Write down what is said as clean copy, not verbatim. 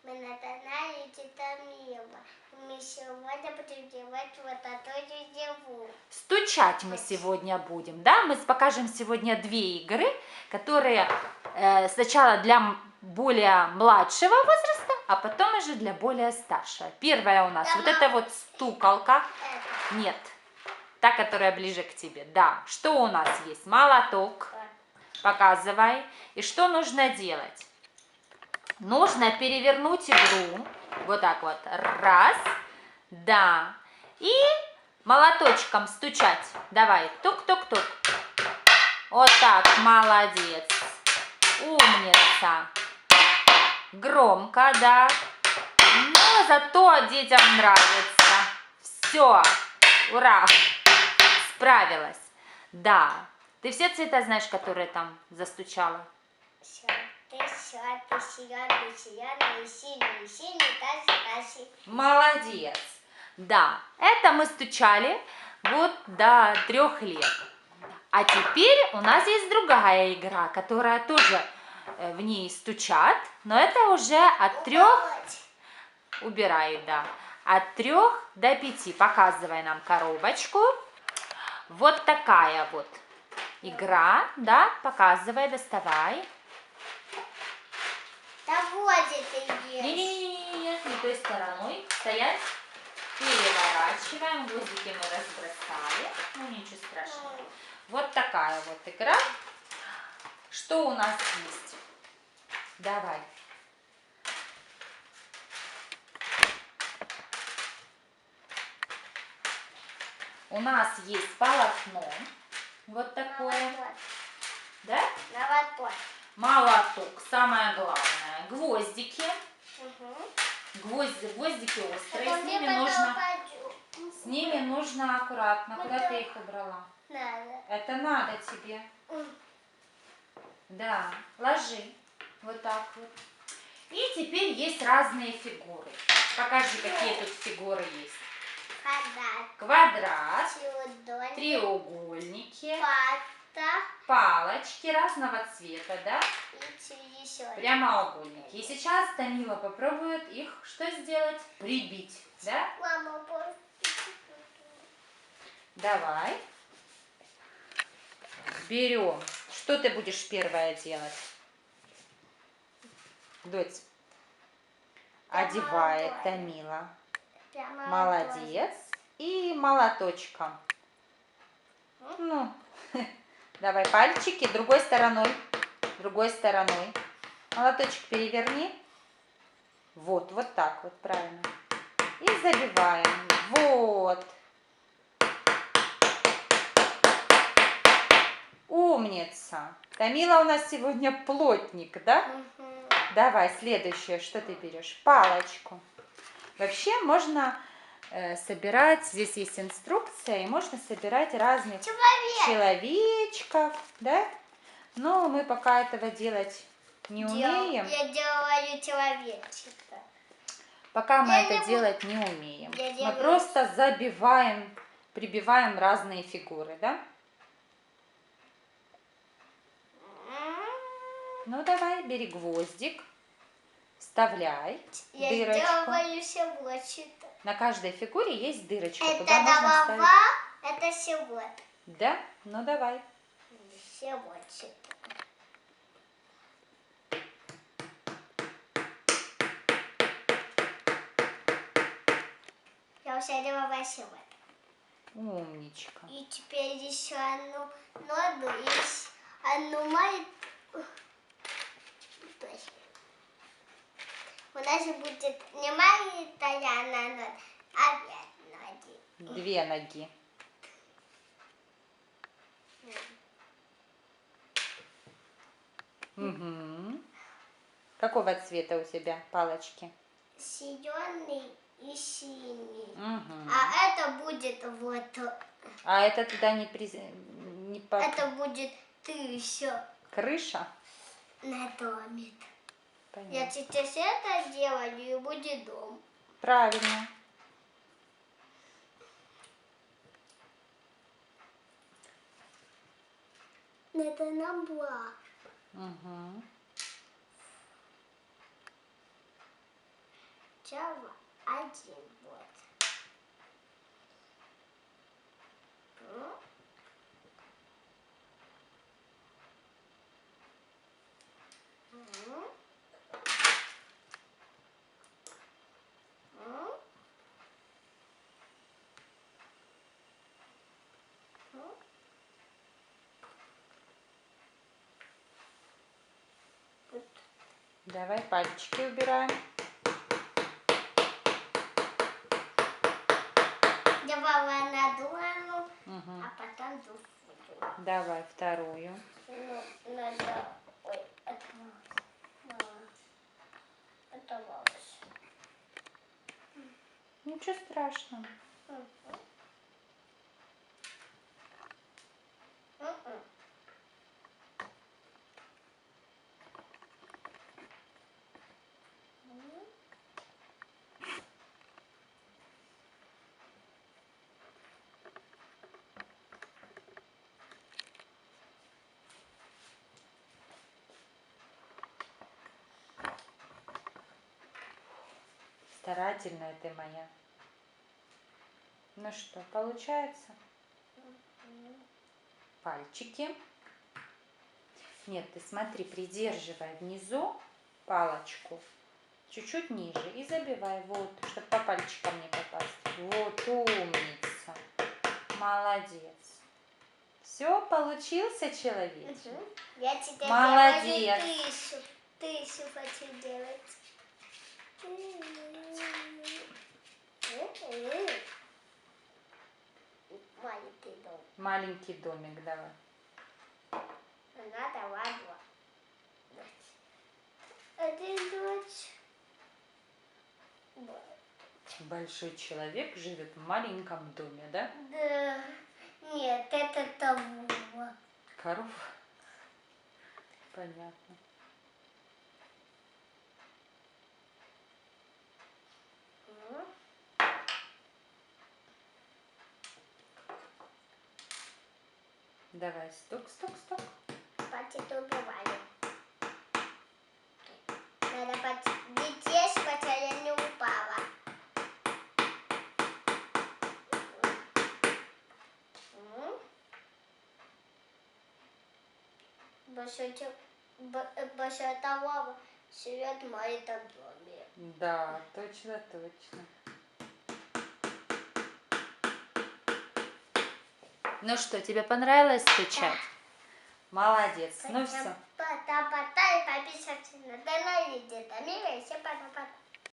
Мы на канале Титамила. Мы сегодня будем делать вот эту игру. Стучать мы сегодня будем, да? Мы покажем сегодня две игры, которые сначала для более младшего возраста, а потом уже для более старшего. Первая у нас Да, вот это вот стукалка. Нет, та, которая ближе к тебе. Да. Что у нас есть? Молоток. Показывай. И что нужно делать? Нужно перевернуть игру. Вот так вот. Раз. Да. И молоточком стучать. Давай. Тук-тук-тук. Вот так. Молодец. Умница. Громко, да. Но зато детям нравится. Все. Ура. Справилась. Да. Ты все цвета знаешь, которые там застучала? Молодец. Да, это мы стучали вот до 3 лет. А теперь у нас есть другая игра, которая тоже в ней стучат, но это уже от 3... Убирай, да. От 3 до 5. Показывай нам коробочку. Вот такая вот игра, да, показывай, доставай. Да вот это есть. Нет, не той стороной. Стоять. Переворачиваем. Гвоздики мы разбросали. Ну, ничего страшного. Вот такая вот игра. Что у нас есть? Давай. У нас есть полотно. Вот такое. Да? Молоток. Молоток. Самое главное. Гвоздики. Угу. Гвоздики острые. С ними нужно аккуратно. Куда ты их убрала? Надо. Это надо тебе. Да. Ложи. Вот так вот. И теперь есть разные фигуры. Покажи, какие тут фигуры есть. Квадрат. Треугольники. Палочки разного цвета, да? Прямоугольники. И сейчас Тамила попробует их что сделать? Прибить, да? Давай. Берем. Что ты будешь первое делать? Дочь. Одевает Тамила. Молодец. И молоточком. Ну, давай пальчики другой стороной. Другой стороной. Молоточек переверни. Вот так вот, правильно. И забиваем. Вот. Умница. Тамила у нас сегодня плотник, да? Угу. Давай, следующее, что ты берешь? Палочку. Вообще можно собирать, здесь есть инструкция, и можно собирать разных человечков, да? Но мы пока этого делать не умеем. Я делаю человечка. Пока мы это делать не умеем. Мы просто забиваем, прибиваем разные фигуры, да? Ну давай, бери гвоздик, вставляй дырочку. Я делаю сегодня. На каждой фигуре есть дырочка. Это Туда можно голова, ставить. это сегодня. Да? Ну давай. Сегодня. Я уже делала сегодня. Умничка. И теперь еще одну ноду и одну мою. У нас же будет не маленькая нода, а 5 ноги. 2 ноги. Угу. Какого цвета у тебя палочки? Зеленый и синий. Угу. А это будет вот. А это туда не Это будет ты еще. Крыша? На доме. Понятно. Я сейчас это делаю, и будет дом. Правильно. Это набор. Угу. сначала один вот. Давай пальчики убираем. Давала на дуану, Угу. а потом другую. Давай вторую. Ну, надо... Ой, оторвалась. Ничего страшного. Старательная ты моя. Ну что, получается? Пальчики. Нет, ты смотри, придерживай внизу палочку, чуть-чуть ниже и забивай, вот, чтобы по пальчикам не попасть. Вот, умница. Молодец. Все, получился человечек? Я тебе Молодец. делаю тысячу хочу делать. Маленький дом. Маленький домик давай. Она дала два. Один дочь. Большой человек живет в маленьком доме, да? Да. Нет, это того. Коров. Понятно. Давай, стук, стук, стук. Патит убивали. Надо детей, чтобы я не упала. Большой того живет в маленьком доме. Да, точно, точно. Ну что, тебе понравилось стучать? Молодец. Ну все. Пока-пока, подписывайтесь на канал, видео. Всем пока-пока.